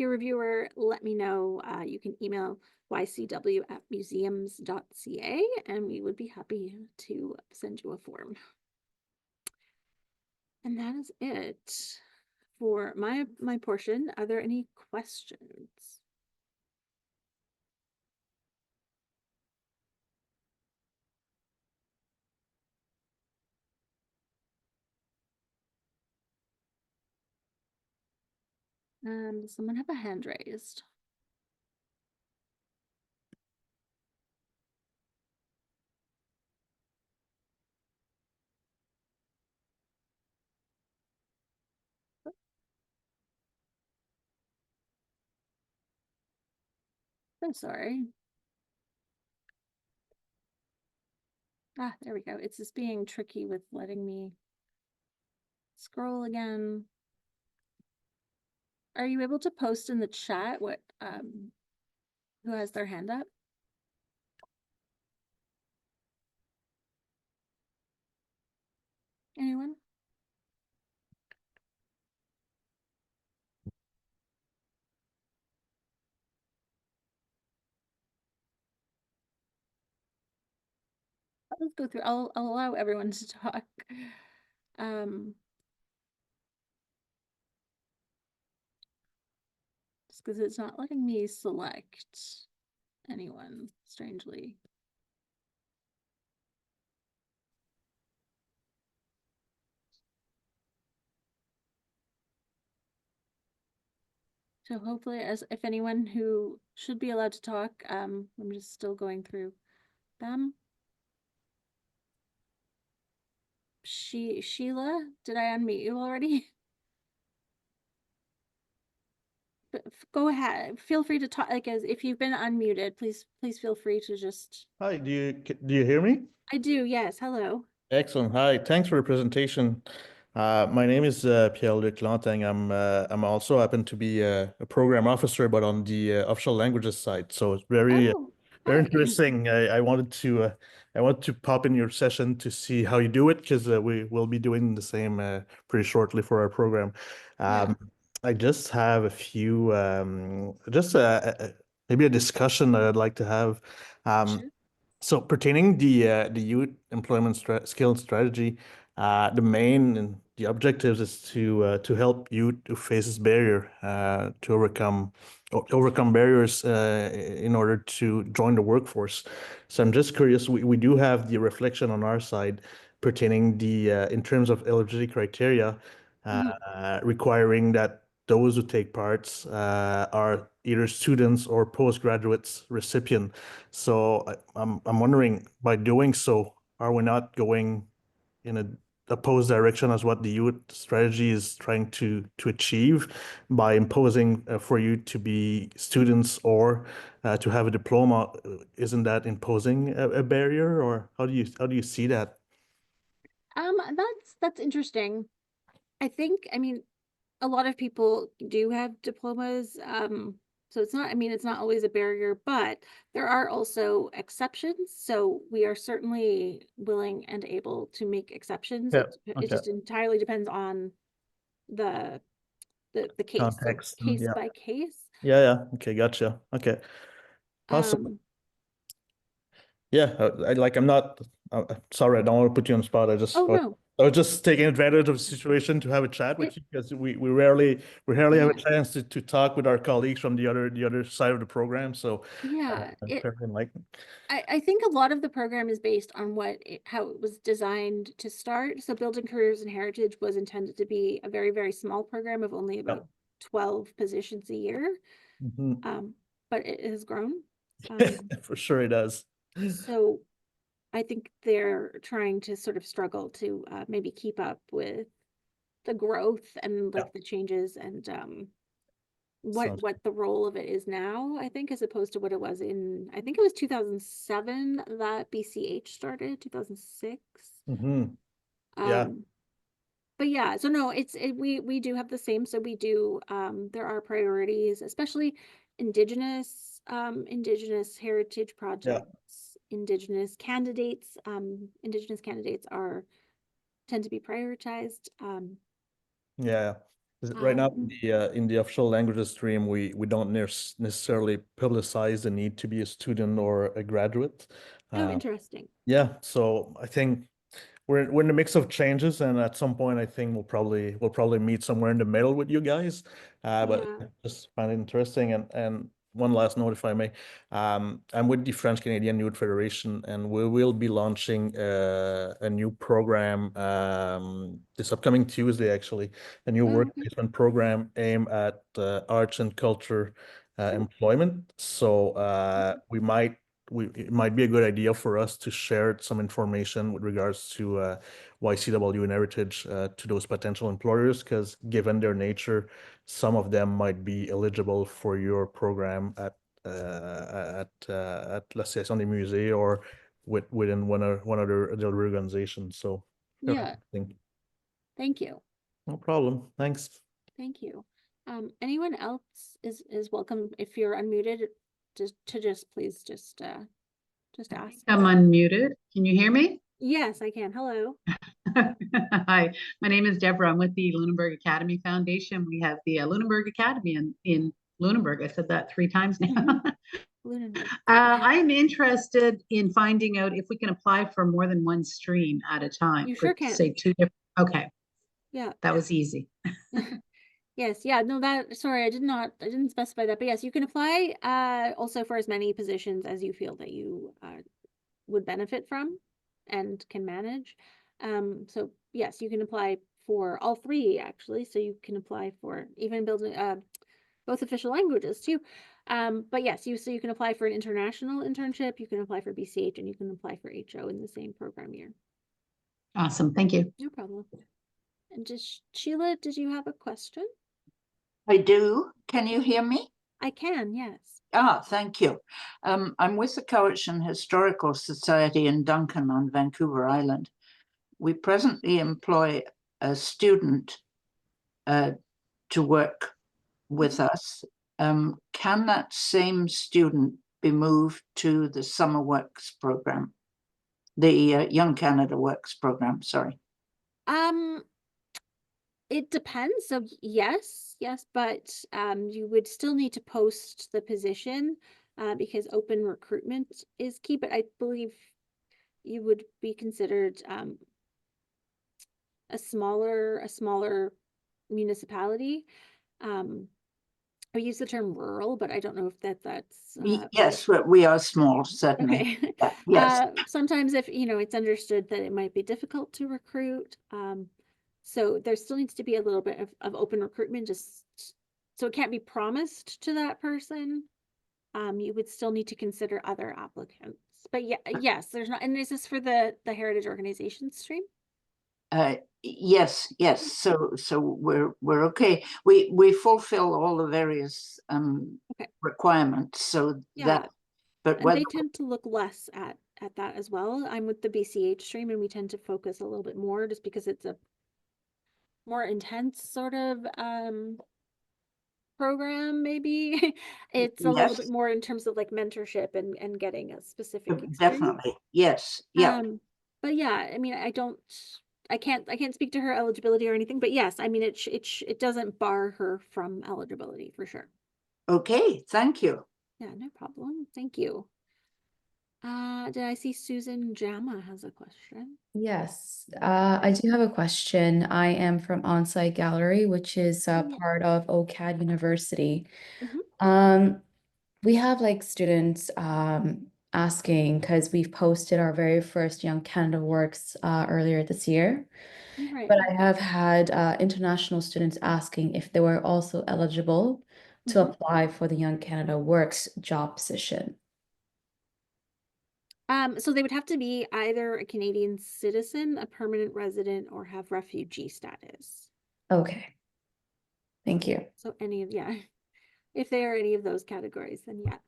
[SPEAKER 1] reviewer, let me know. You can email ycw@museums.ca and we would be happy to send you a form. And that is it for my portion. Are there any questions? Does someone have a hand raised? I'm sorry. Ah, there we go. It's just being tricky with letting me scroll again. Are you able to post in the chat who has their hand up? Anyone? Let's go through. I'll allow everyone to talk. Just because it's not letting me select anyone, strangely. So hopefully, if anyone who should be allowed to talk, I'm just still going through them. Sheila, did I unmute you already? But go ahead. Feel free to talk. Like, as if you've been unmuted, please feel free to just.
[SPEAKER 2] Hi, do you hear me?
[SPEAKER 1] I do. Yes. Hello.
[SPEAKER 2] Excellent. Hi, thanks for the presentation. My name is Pierre-Luc Lanting. I'm also happen to be a program officer, but on the official languages side. So it's very
[SPEAKER 1] Oh,
[SPEAKER 2] very
[SPEAKER 1] hi.
[SPEAKER 2] interesting. I wanted to pop in your session to see how you do it, because we will be doing the same pretty shortly for our program.
[SPEAKER 1] Yeah.
[SPEAKER 2] I just have a few maybe a discussion that I'd like to have.
[SPEAKER 1] Sure.
[SPEAKER 2] So pertaining the youth employment skills strategy, the main and the objectives is to help youth who faces barrier to overcome barriers in order to join the workforce. So I'm just curious. We do have the reflection on our side pertaining the in terms of eligibility criteria, requiring that those who take parts are either students or postgraduates recipient. So I'm wondering, by doing so, are we not going in opposed direction as what the youth strategy is trying to achieve by imposing for you to be students or to have a diploma. Isn't that imposing a barrier, or how do you see that?
[SPEAKER 1] That's interesting. I mean, a lot of people do have diplomas. So it's not, I mean, it's not always a barrier, but there are also exceptions. So we are certainly willing and able to make exceptions.
[SPEAKER 2] Yeah.
[SPEAKER 1] It
[SPEAKER 2] Okay.
[SPEAKER 1] just entirely depends on the case. So
[SPEAKER 2] Context.
[SPEAKER 1] case
[SPEAKER 2] Yeah.
[SPEAKER 1] by case.
[SPEAKER 2] Yeah. Yeah. Okay. Gotcha. Okay. Awesome.
[SPEAKER 1] Um,
[SPEAKER 2] Yeah. I'm not. Sorry, I don't want to put you on the spot.
[SPEAKER 1] oh no,
[SPEAKER 2] I was just taking advantage of the situation to have a chat with
[SPEAKER 1] it,
[SPEAKER 2] you because we rarely have a
[SPEAKER 1] yeah,
[SPEAKER 2] chance to talk with our colleagues from the other side of the program. So
[SPEAKER 1] yeah.
[SPEAKER 2] I'm very enlightened.
[SPEAKER 1] I think a lot of the program is based on how it was designed to start. So Building Careers and Heritage was intended to be a very, very small program of only about 12 positions a year.
[SPEAKER 2] Mhm.
[SPEAKER 1] But it has grown. Um,
[SPEAKER 2] For sure it does.
[SPEAKER 1] so I think they're trying to sort of struggle to maybe keep up with the growth and
[SPEAKER 2] Yeah.
[SPEAKER 1] like the changes and
[SPEAKER 2] Sounds
[SPEAKER 1] what the role of it is now, I think, as opposed to what it was I think it was 2007 that BCH started, 2006.
[SPEAKER 2] Yeah.
[SPEAKER 1] Um, but yeah, so no, we do have the same. So we do, there are priorities, especially Indigenous heritage
[SPEAKER 2] Yeah.
[SPEAKER 1] projects, Indigenous candidates tend to be prioritized.
[SPEAKER 2] Yeah. Right now,
[SPEAKER 1] Um,
[SPEAKER 2] in the official languages stream, we don't necessarily publicize the need to be a student or a graduate.
[SPEAKER 1] oh,
[SPEAKER 2] Uh,
[SPEAKER 1] interesting.
[SPEAKER 2] yeah, so I think we're in the mix of changes, and at some point, I think we'll probably meet somewhere in the middle with you guys. But
[SPEAKER 1] Yeah.
[SPEAKER 2] I just find it interesting, and one last note, if I may. I'm with the French Canadian Youth Federation, and we will be launching a new program this upcoming Tuesday, actually, a new
[SPEAKER 1] Oh,
[SPEAKER 2] work
[SPEAKER 1] okay.
[SPEAKER 2] placement program aimed at arts and culture
[SPEAKER 1] Oh,
[SPEAKER 2] employment. So
[SPEAKER 1] mhm.
[SPEAKER 2] it might be a good idea for us to share some information with regards to YCW and Heritage to those potential employers, because given their nature, some of them might be eligible for your program at let's say Sunday Musée or within one other organization. So very
[SPEAKER 1] Yeah.
[SPEAKER 2] interesting.
[SPEAKER 1] Thank you.
[SPEAKER 2] No problem. Thanks.
[SPEAKER 1] Thank you. Anyone else is welcome if you're unmuted just please just
[SPEAKER 3] I think
[SPEAKER 1] ask.
[SPEAKER 3] I'm unmuted. Can you hear me?
[SPEAKER 1] Yes, I can. Hello.
[SPEAKER 3] Hi, my name is Deborah. I'm with the Lunenburg Academy Foundation. We have the Lunenburg Academy in Lunenburg. I said that 3 times now.
[SPEAKER 1] Lunenburg.
[SPEAKER 3] I'm interested in finding out if we can apply for more than one stream at a time.
[SPEAKER 1] You sure
[SPEAKER 3] For,
[SPEAKER 1] can.
[SPEAKER 3] say 2 different. Okay,
[SPEAKER 1] Yeah.
[SPEAKER 3] that was easy.
[SPEAKER 1] Yes, yeah, no, sorry, I didn't specify that, but yes, you can apply also for as many positions as you feel that you would benefit from and can manage. So yes, you can apply for all 3 actually. So you can apply for even building both official languages too. But yes, so you can apply for an international internship, you can apply for BCH, and you can apply for HO in the same program year.
[SPEAKER 3] Awesome, thank you.
[SPEAKER 1] No problem. And just Sheila, did you have a question?
[SPEAKER 4] I do. Can you hear me?
[SPEAKER 1] I can, yes.
[SPEAKER 4] Thank you. I'm with the Cowichan Historical Society in Duncan on Vancouver Island. We presently employ a student to work with us. Can that same student be moved to the Summer Works program? The Young Canada Works program, sorry.
[SPEAKER 1] It depends. So yes, but you would still need to post the position because open recruitment is key. But I believe you would be considered a smaller municipality. I use the term rural, but I don't know if that's
[SPEAKER 4] Yes, we are small, certainly.
[SPEAKER 1] okay.
[SPEAKER 4] Yes.
[SPEAKER 1] Sometimes if it's understood that it might be difficult to recruit. So there still needs to be a little bit of open recruitment, just so it can't be promised to that person. You would still need to consider other applicants. But yeah, yes, there's not, and this is for the heritage organization stream.
[SPEAKER 4] Yes, yes. So we're okay. We fulfill all the various
[SPEAKER 1] Okay.
[SPEAKER 4] requirements. So
[SPEAKER 1] Yeah.
[SPEAKER 4] that, but
[SPEAKER 1] And
[SPEAKER 4] whether
[SPEAKER 1] they tend to look less at that as well. I'm with the BCH stream, and we tend to focus a little bit more just because it's a more intense sort of program, maybe. It's a little bit
[SPEAKER 4] yes,
[SPEAKER 1] more in terms of like mentorship and getting a specific experience.
[SPEAKER 4] definitely, yes, yeah.
[SPEAKER 1] But yeah, I mean, I can't speak to her eligibility or anything, but yes, I mean, it doesn't bar her from eligibility for sure.
[SPEAKER 4] Okay, thank you.
[SPEAKER 1] Yeah, no problem. Thank you. Did I see Susan Jama has a question?
[SPEAKER 5] Yes, I do have a question. I am from Onsite Gallery, which is
[SPEAKER 1] Yeah.
[SPEAKER 5] part of OCAD University.
[SPEAKER 1] Mhm.
[SPEAKER 5] We have like students asking because we've posted our very first Young Canada Works earlier this year.
[SPEAKER 1] Right.
[SPEAKER 5] But I have had international students asking if they were also eligible to
[SPEAKER 1] Mhm.
[SPEAKER 5] apply for the Young Canada Works job position.
[SPEAKER 1] So they would have to be either a Canadian citizen, a permanent resident, or have refugee status.
[SPEAKER 5] Okay. Thank you.
[SPEAKER 1] So yeah, if they are any of those categories, then yes.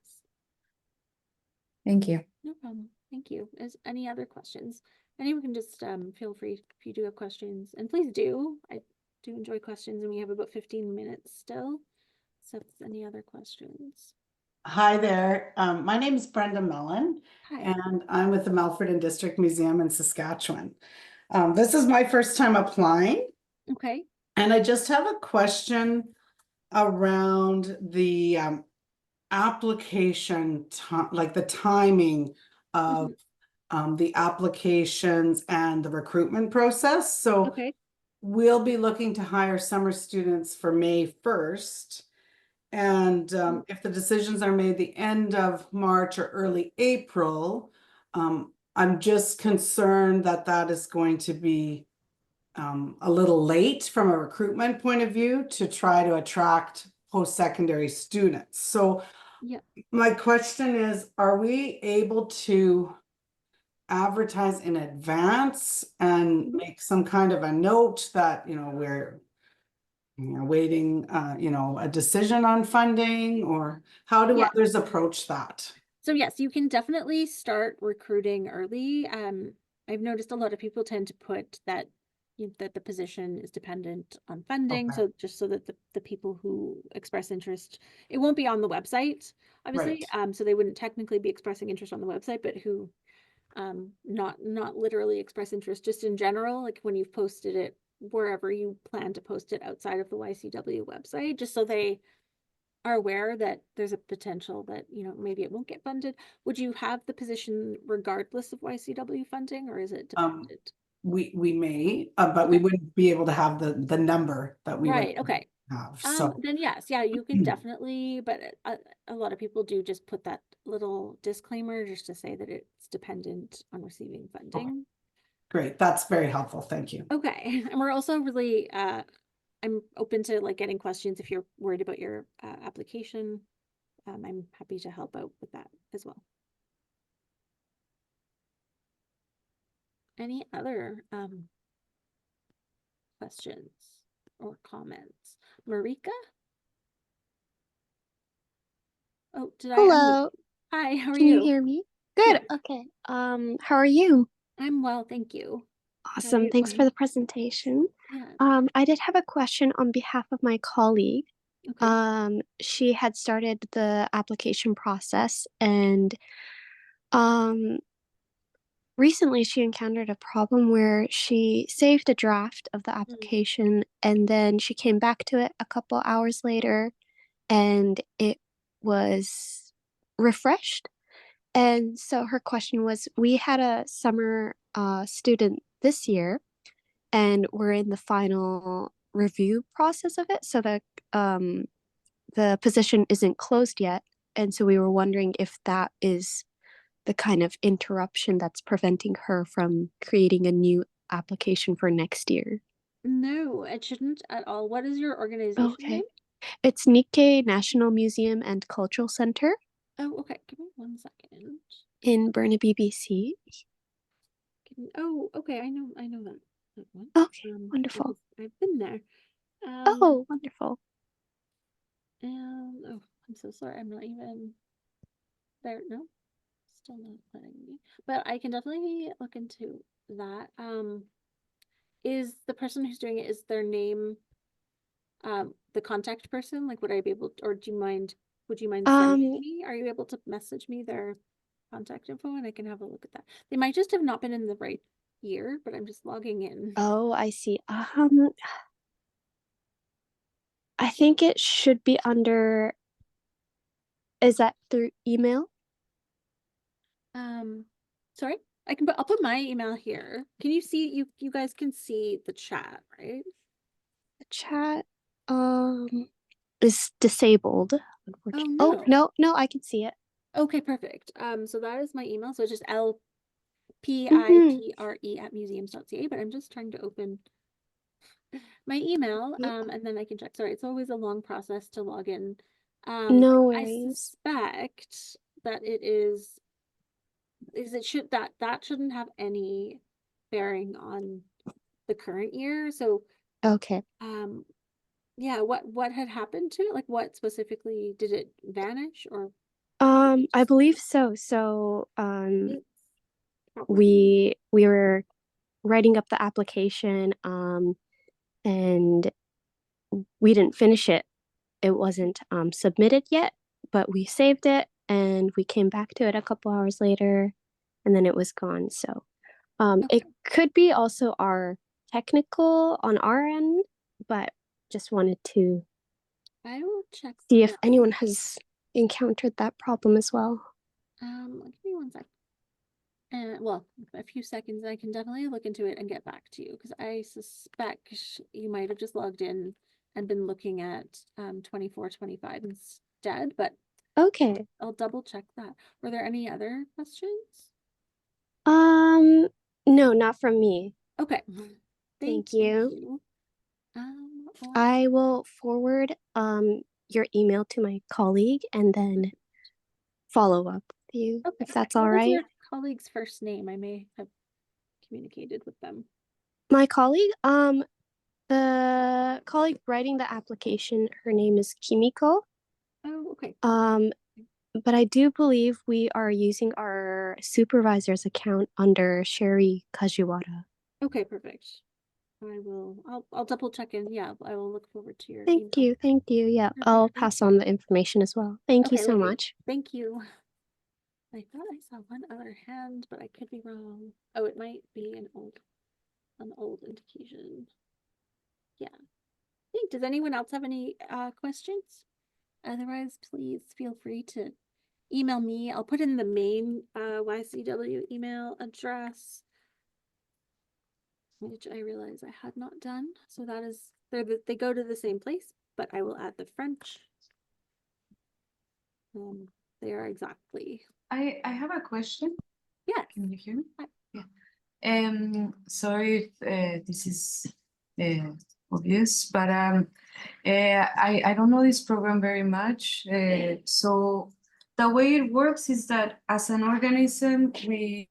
[SPEAKER 5] Thank you.
[SPEAKER 1] No problem. Thank you. Is any other questions? Anyone can just feel free if you do have questions, and please do. I do enjoy questions, and we have about 15 minutes still. So if there's any other questions.
[SPEAKER 6] Hi there. My name is Brenda Mellon,
[SPEAKER 1] Hi.
[SPEAKER 6] and I'm with the Melford and District Museum in Saskatchewan. This is my first time applying,
[SPEAKER 1] Okay.
[SPEAKER 6] and I just have a question around the application time, like the timing of the applications and the recruitment process. So
[SPEAKER 1] Okay.
[SPEAKER 6] we'll be looking to hire summer students for May 1st. And if the decisions are made the end of March or early April, I'm just concerned that that is going to be a little late from a recruitment point of view to try to attract post-secondary students. So
[SPEAKER 1] Yeah.
[SPEAKER 6] my question is, are we able to advertise in advance and make some kind of a note that, we're waiting, a decision on funding, or how do
[SPEAKER 1] Yeah.
[SPEAKER 6] others approach that?
[SPEAKER 1] So yes, you can definitely start recruiting early. I've noticed a lot of people tend to put that that the position is dependent on funding.
[SPEAKER 6] Okay.
[SPEAKER 1] So just so that the people who express interest, it won't be on the website, obviously.
[SPEAKER 6] Right.
[SPEAKER 1] So they wouldn't technically be expressing interest on the website, but who not literally express interest, just in general, like when you've posted it wherever you plan to post it outside of the YCW website, just so they are aware that there's a potential that, maybe it won't get funded. Would you have the position regardless of YCW funding, or is it dependent?
[SPEAKER 6] We may, but we wouldn't be able to have the number that we
[SPEAKER 1] Right.
[SPEAKER 6] would
[SPEAKER 1] Okay.
[SPEAKER 6] have. So
[SPEAKER 1] Then yes, yeah, you can definitely, but a lot of people do just put that little disclaimer just to say that it's dependent on receiving funding.
[SPEAKER 6] great. That's very helpful. Thank you.
[SPEAKER 1] Okay. And we're also really, I'm open to like getting questions if you're worried about your application. I'm happy to help out with that as well. Any other questions or comments? Marika? Oh, did I?
[SPEAKER 7] Hello.
[SPEAKER 1] Hi, how are
[SPEAKER 7] Can you
[SPEAKER 1] you?
[SPEAKER 7] hear me? Good.
[SPEAKER 1] Yeah.
[SPEAKER 7] Okay. How are you?
[SPEAKER 1] I'm well, thank you. How are
[SPEAKER 7] Awesome.
[SPEAKER 1] you
[SPEAKER 7] Thanks for
[SPEAKER 1] doing?
[SPEAKER 7] the presentation.
[SPEAKER 1] Yeah.
[SPEAKER 7] I did have a question on behalf of my colleague.
[SPEAKER 1] Okay.
[SPEAKER 7] She had started the application process, and recently she encountered a problem where she saved a draft of the application and then she came back to it a couple hours later and it was refreshed. And so her question was, we had a summer student this year and we're in the final review process of it. So the position isn't closed yet. And so we were wondering if that is the kind of interruption that's preventing her from creating a new application for next year.
[SPEAKER 1] No, it shouldn't at all. What is your organization name?
[SPEAKER 7] Okay. It's Nikkei National Museum and Cultural Center
[SPEAKER 1] Oh, okay. Give me 1 second.
[SPEAKER 7] in Burnaby, BC.
[SPEAKER 1] Oh, okay. I know that. that one.
[SPEAKER 7] Okay,
[SPEAKER 1] I
[SPEAKER 7] wonderful.
[SPEAKER 1] just- I've been there.
[SPEAKER 7] Oh, wonderful.
[SPEAKER 1] And oh, I'm so sorry. I'm not even there. No, still not letting me. But I can definitely look into that. Is the person who's doing it, is their name the contact person? Like, would I be able to, or would you mind sending me? Are you able to message me their contact info and I can have a look at that? They might just have not been in the right year, but I'm just logging in.
[SPEAKER 7] Oh, I see. I think it should be under, is that through email?
[SPEAKER 1] Sorry, I'll put my email here. Can you see, you guys can see the chat, right?
[SPEAKER 7] The chat is disabled.
[SPEAKER 1] Oh,
[SPEAKER 7] Oh, no, I can see it.
[SPEAKER 1] Okay, perfect. So that is my email. So it's just
[SPEAKER 7] Mm-hmm.
[SPEAKER 1] lpitre@museums.ca, but I'm just trying to open my email, and then I can check. Sorry, it's always a long process to log in.
[SPEAKER 7] No
[SPEAKER 1] I
[SPEAKER 7] worries.
[SPEAKER 1] suspect that that shouldn't have any bearing on the current year. So,
[SPEAKER 7] Okay.
[SPEAKER 1] yeah, what had happened to it? Like, what specifically, did it vanish or?
[SPEAKER 7] I believe so. So,
[SPEAKER 1] It's probably-
[SPEAKER 7] we were writing up the application, and we didn't finish it. It wasn't submitted yet, but we saved it and we came back to it a couple hours later and then it was gone. So it could be also our technical on our end, but just wanted to
[SPEAKER 1] I will check
[SPEAKER 7] see if
[SPEAKER 1] that.
[SPEAKER 7] anyone has encountered that problem as well.
[SPEAKER 1] Give me one sec. Well, a few seconds. I can definitely look into it and get back to you because I suspect you might have just logged in and been looking at 24-25 instead, but
[SPEAKER 7] Okay.
[SPEAKER 1] I'll double check that. Were there any other questions?
[SPEAKER 7] No, not from me.
[SPEAKER 1] Okay.
[SPEAKER 7] Thank you.
[SPEAKER 1] Well,
[SPEAKER 7] I will forward your email to my colleague and then follow up with you if that's all
[SPEAKER 1] what was
[SPEAKER 7] right.
[SPEAKER 1] your colleague's first name? I may have communicated with them.
[SPEAKER 7] My colleague, the colleague writing the application, her name is Kimiko.
[SPEAKER 1] Oh, okay.
[SPEAKER 7] But I do believe we are using our supervisor's account under Sherry Kajiwara.
[SPEAKER 1] Okay, perfect. I'll double check in. Yeah, I will look forward to your
[SPEAKER 7] Thank
[SPEAKER 1] email.
[SPEAKER 7] you. Thank you. Yeah,
[SPEAKER 1] Perfect,
[SPEAKER 7] I'll
[SPEAKER 1] thank
[SPEAKER 7] pass
[SPEAKER 1] you.
[SPEAKER 7] on the information as well. Thank you
[SPEAKER 1] Okay,
[SPEAKER 7] so
[SPEAKER 1] lovely.
[SPEAKER 7] much.
[SPEAKER 1] Thank you. I thought I saw one other hand, but I could be wrong. Oh, it might be an old indication. Yeah. Does anyone else have any questions? Otherwise, please feel free to email me. I'll put in the main YCW email address, which I realize I had not done. So that is, they go to the same place, but I will add the French. They are exactly.
[SPEAKER 8] I have a question.
[SPEAKER 1] Yes.
[SPEAKER 8] Can you hear me?
[SPEAKER 1] Hi.
[SPEAKER 8] Yeah. Sorry if this is obvious, but I don't know this program very much. So the way it works is that as an organism, we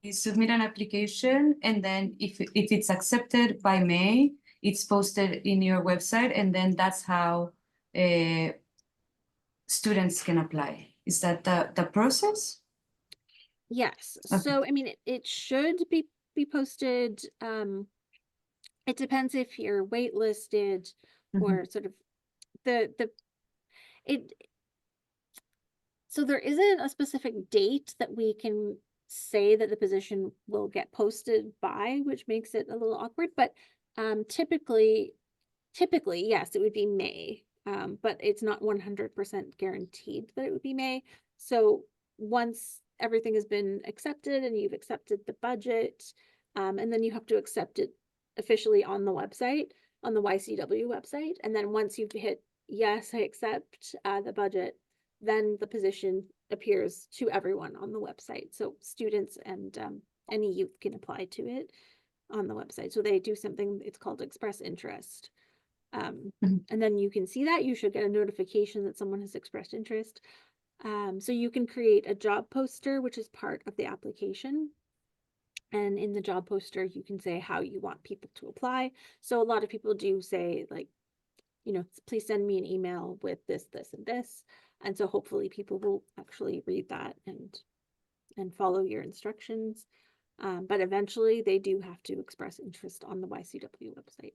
[SPEAKER 8] submit an application, and then if it's accepted by May, it's posted in your website, and then that's how students can apply. Is that the process?
[SPEAKER 1] Yes.
[SPEAKER 8] Okay.
[SPEAKER 1] So I mean, it should be posted. It depends if you're waitlisted or sort of so there isn't a specific date that we can say that the position will get posted by, which makes it a little awkward, but typically yes, it would be May. But it's not 100% guaranteed that it would be May. So once everything has been accepted and you've accepted the budget, and then you have to accept it officially on the website, on the YCW website. And then once you've hit, yes, I accept the budget, then the position appears to everyone on the website. So students and any youth can apply to it on the website. So they do something, it's called express interest. And then you can see that. You should get a notification that someone has expressed interest. So you can create a job poster, which is part of the application. And in the job poster, you can say how you want people to apply. So a lot of people do say like, you know, please send me an email with this, this, and this. And so hopefully people will actually read that and follow your instructions. But eventually they do have to express interest on the YCW website.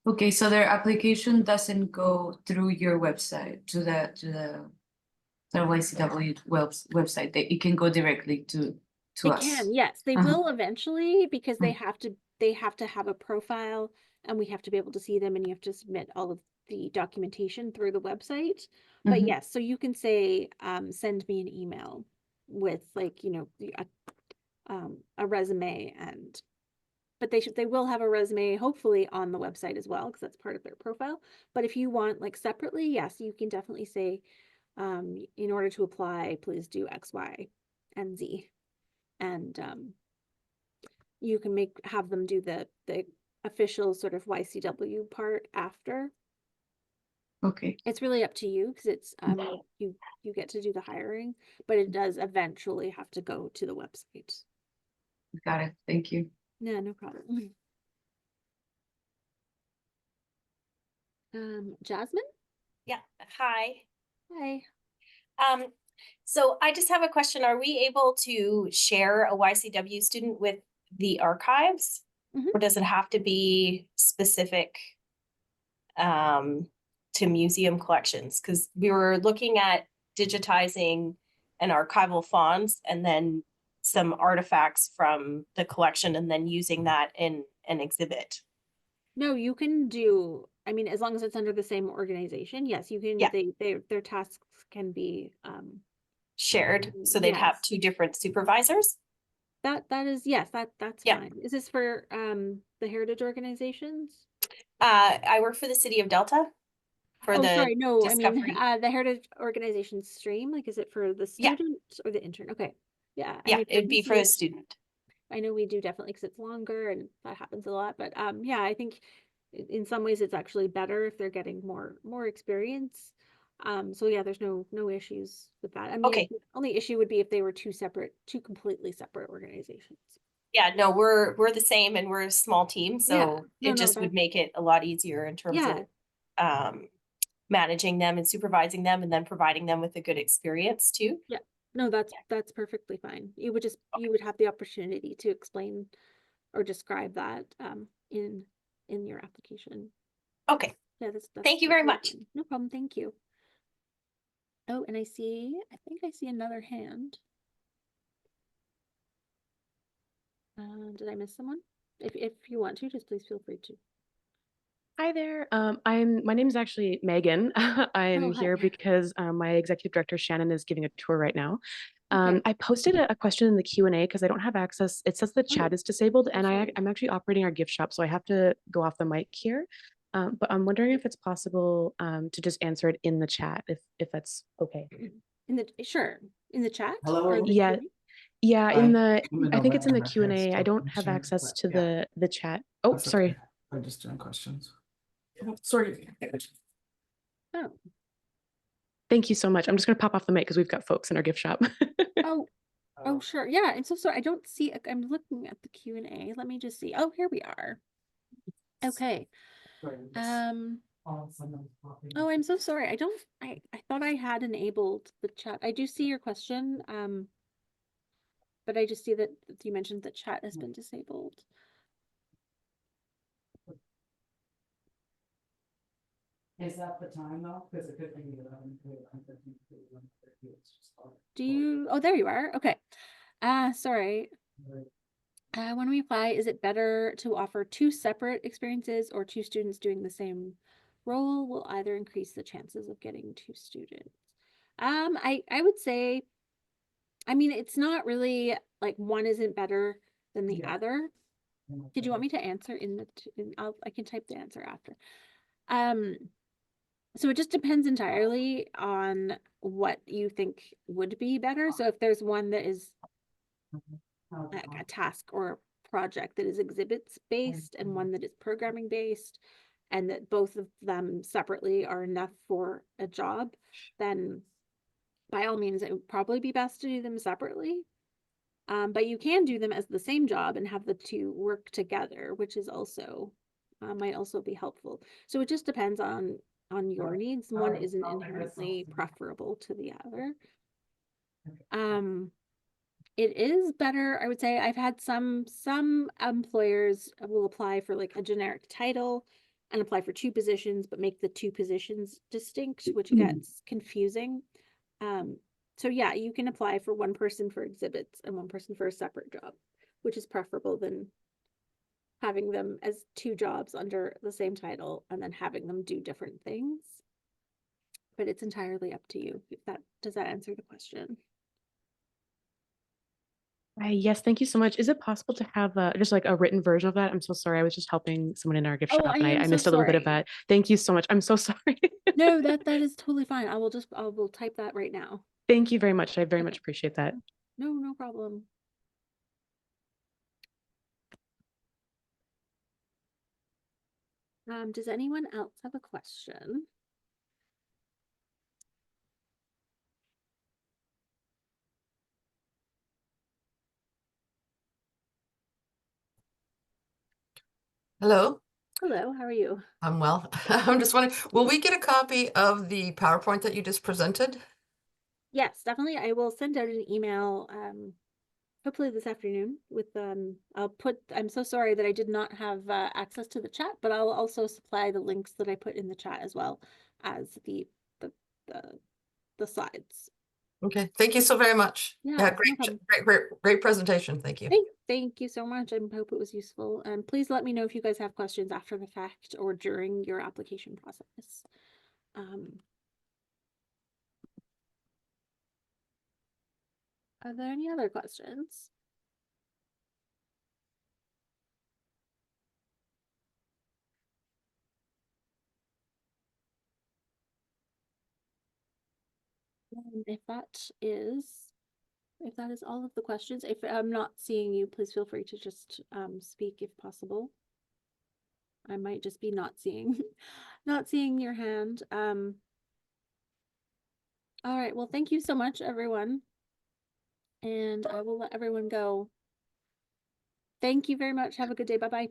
[SPEAKER 8] Okay, so their application doesn't go through your website to the YCW website. It can go directly to
[SPEAKER 1] They
[SPEAKER 8] us.
[SPEAKER 1] can, yes, they
[SPEAKER 8] Uh-huh.
[SPEAKER 1] will eventually, because they
[SPEAKER 8] Mm.
[SPEAKER 1] have to have a profile, and we have to be able to see them, and you have to submit all of the documentation through the website. But
[SPEAKER 8] Mhm.
[SPEAKER 1] yes, so you can say, send me an email with like, you know, a resume, and but they will have a resume hopefully on the website as well, because that's part of their profile. But if you want like separately, yes, you can definitely say, in order to apply, please do X, Y, and Z. And you can have them do the official sort of YCW part after.
[SPEAKER 8] Okay,
[SPEAKER 1] It's really up to you, because it's you get to do the hiring, but it does eventually have to go to the website.
[SPEAKER 8] got it. Thank you.
[SPEAKER 1] No, no problem. Jasmine?
[SPEAKER 9] Yeah, hi.
[SPEAKER 1] Hi.
[SPEAKER 9] So I just have a question. Are we able to share a YCW student with the archives?
[SPEAKER 1] Mhm.
[SPEAKER 9] Or does it have to be specific to museum collections? Because we were looking at digitizing an archival fonds and then some artifacts from the collection and then using that in an exhibit.
[SPEAKER 1] No, you can do, I mean, as long as it's under the same organization, yes, you can,
[SPEAKER 9] Yeah.
[SPEAKER 1] their tasks can be
[SPEAKER 9] Shared, so they'd have
[SPEAKER 1] yes.
[SPEAKER 9] two different supervisors.
[SPEAKER 1] That is, yes, that's
[SPEAKER 9] Yeah.
[SPEAKER 1] fine. Is this for the heritage organizations?
[SPEAKER 9] I work for the city of Delta for
[SPEAKER 1] Oh,
[SPEAKER 9] the
[SPEAKER 1] sorry, no, I mean,
[SPEAKER 9] discovery.
[SPEAKER 1] the heritage organization stream, like, is it for the
[SPEAKER 9] Yeah.
[SPEAKER 1] student or the intern? Okay, yeah. I
[SPEAKER 9] Yeah,
[SPEAKER 1] mean,
[SPEAKER 9] it'd be for a
[SPEAKER 1] BCH,
[SPEAKER 9] student.
[SPEAKER 1] I know we do definitely, because it's longer and that happens a lot, but yeah, I think in some ways it's actually better if they're getting more experience. So yeah, there's no issues with that. I mean,
[SPEAKER 9] Okay.
[SPEAKER 1] the only issue would be if they were two completely separate organizations.
[SPEAKER 9] Yeah, no, we're the same and we're a small team, so
[SPEAKER 1] Yeah. No,
[SPEAKER 9] it just would make it a lot easier in terms
[SPEAKER 1] Yeah.
[SPEAKER 9] of managing them and supervising them and then providing them with a good experience too.
[SPEAKER 1] Yeah. No, that's perfectly fine. You would have the opportunity to explain or describe that in your application.
[SPEAKER 9] Okay.
[SPEAKER 1] Yeah, that's
[SPEAKER 9] Thank you very
[SPEAKER 1] totally
[SPEAKER 9] much.
[SPEAKER 1] fine. No problem. Thank you. Oh, and I think I see another hand. Did I miss someone? If you want to, just please feel free to.
[SPEAKER 10] Hi there. My name is actually Megan. I'm
[SPEAKER 1] Oh, hi.
[SPEAKER 10] here because my executive director Shannon is giving a tour right now.
[SPEAKER 1] Okay.
[SPEAKER 10] I posted a question in the Q&A because I don't have access. It says the chat is disabled, and
[SPEAKER 1] sorry.
[SPEAKER 10] I'm actually operating our gift shop, so I have to go off the mic here. But I'm wondering if it's possible to just answer it in the chat, if that's okay.
[SPEAKER 1] Sure. In the chat?
[SPEAKER 11] Hello.
[SPEAKER 1] Or the
[SPEAKER 10] Yeah.
[SPEAKER 1] Q&A?
[SPEAKER 10] Yeah,
[SPEAKER 11] Hi,
[SPEAKER 10] in the
[SPEAKER 11] I'm
[SPEAKER 10] I think it's in the
[SPEAKER 11] November.
[SPEAKER 10] Q&A. I don't have access to the chat. Oh,
[SPEAKER 11] That's
[SPEAKER 10] sorry.
[SPEAKER 11] okay. I'm just doing questions. Oh, sorry.
[SPEAKER 1] Oh.
[SPEAKER 10] Thank you so much. I'm just going to pop off the mic because we've got folks in our gift shop.
[SPEAKER 1] Oh, sure. Yeah, I'm so sorry. I don't see, I'm looking at the Q&A. Let me just see. Oh, here we are. Okay. Oh, I'm so sorry. I thought I had enabled the chat. I do see your question. But I just see that you mentioned that chat has been disabled.
[SPEAKER 11] Is that the time though? Because it could be 11 to 11:30.
[SPEAKER 1] Do you, oh, there you are. Okay. Sorry. When we apply, is it better to offer two separate experiences or two students doing the same role will either increase the chances of getting two students? I would say, I mean, it's not really like one isn't better than the other. Did you want me to answer I can type the answer after. So it just depends entirely on what you think would be better. So if there's one that is like a task or a project that is exhibits based and one that is programming based, and that both of them separately are enough for a job, then by all means, it would probably be best to do them separately. But you can do them as the same job and have the two work together, which is also might also be helpful. So it just depends on your needs. One isn't inherently preferable to the other. It is better, I would say. I've had some employers will apply for like a generic title and apply for 2 positions, but make the 2 positions distinct, which gets confusing. So yeah, you can apply for one person for exhibits and one person for a separate job, which is preferable than having them as 2 jobs under the same title and then having them do different things. But it's entirely up to you. If does that answer the question?
[SPEAKER 10] Yes, thank you so much. Is it possible to have just like a written version of that? I'm so sorry. I was just helping someone in our gift shop and I missed a little bit of that. Thank you so much. I'm so sorry.
[SPEAKER 1] No, that is totally fine. I will type that right now.
[SPEAKER 10] Thank you very much. I very much appreciate that.
[SPEAKER 1] No problem. Does anyone else have a question?
[SPEAKER 12] Hello,
[SPEAKER 1] Hello, how are you?
[SPEAKER 12] I'm well. I'm just wondering, will we get a copy of the PowerPoint that you just presented?
[SPEAKER 1] Yes, definitely. I will send out an email hopefully this afternoon with I'm so sorry that I did not have access to the chat, but I'll also supply the links that I put in the chat as well as the slides.
[SPEAKER 12] Okay, thank you so very much.
[SPEAKER 1] Yeah,
[SPEAKER 12] Great presentation. Thank you.
[SPEAKER 1] Thank you so much. I hope it was useful. And please let me know if you guys have questions after the fact or during your application process. Are there any other questions? And if that is all of the questions, if I'm not seeing you, please feel free to just speak if possible. I might just be not seeing your hand. All right, well, thank you so much, everyone. And I will let everyone go. Thank you very much. Have a good day. Bye-bye.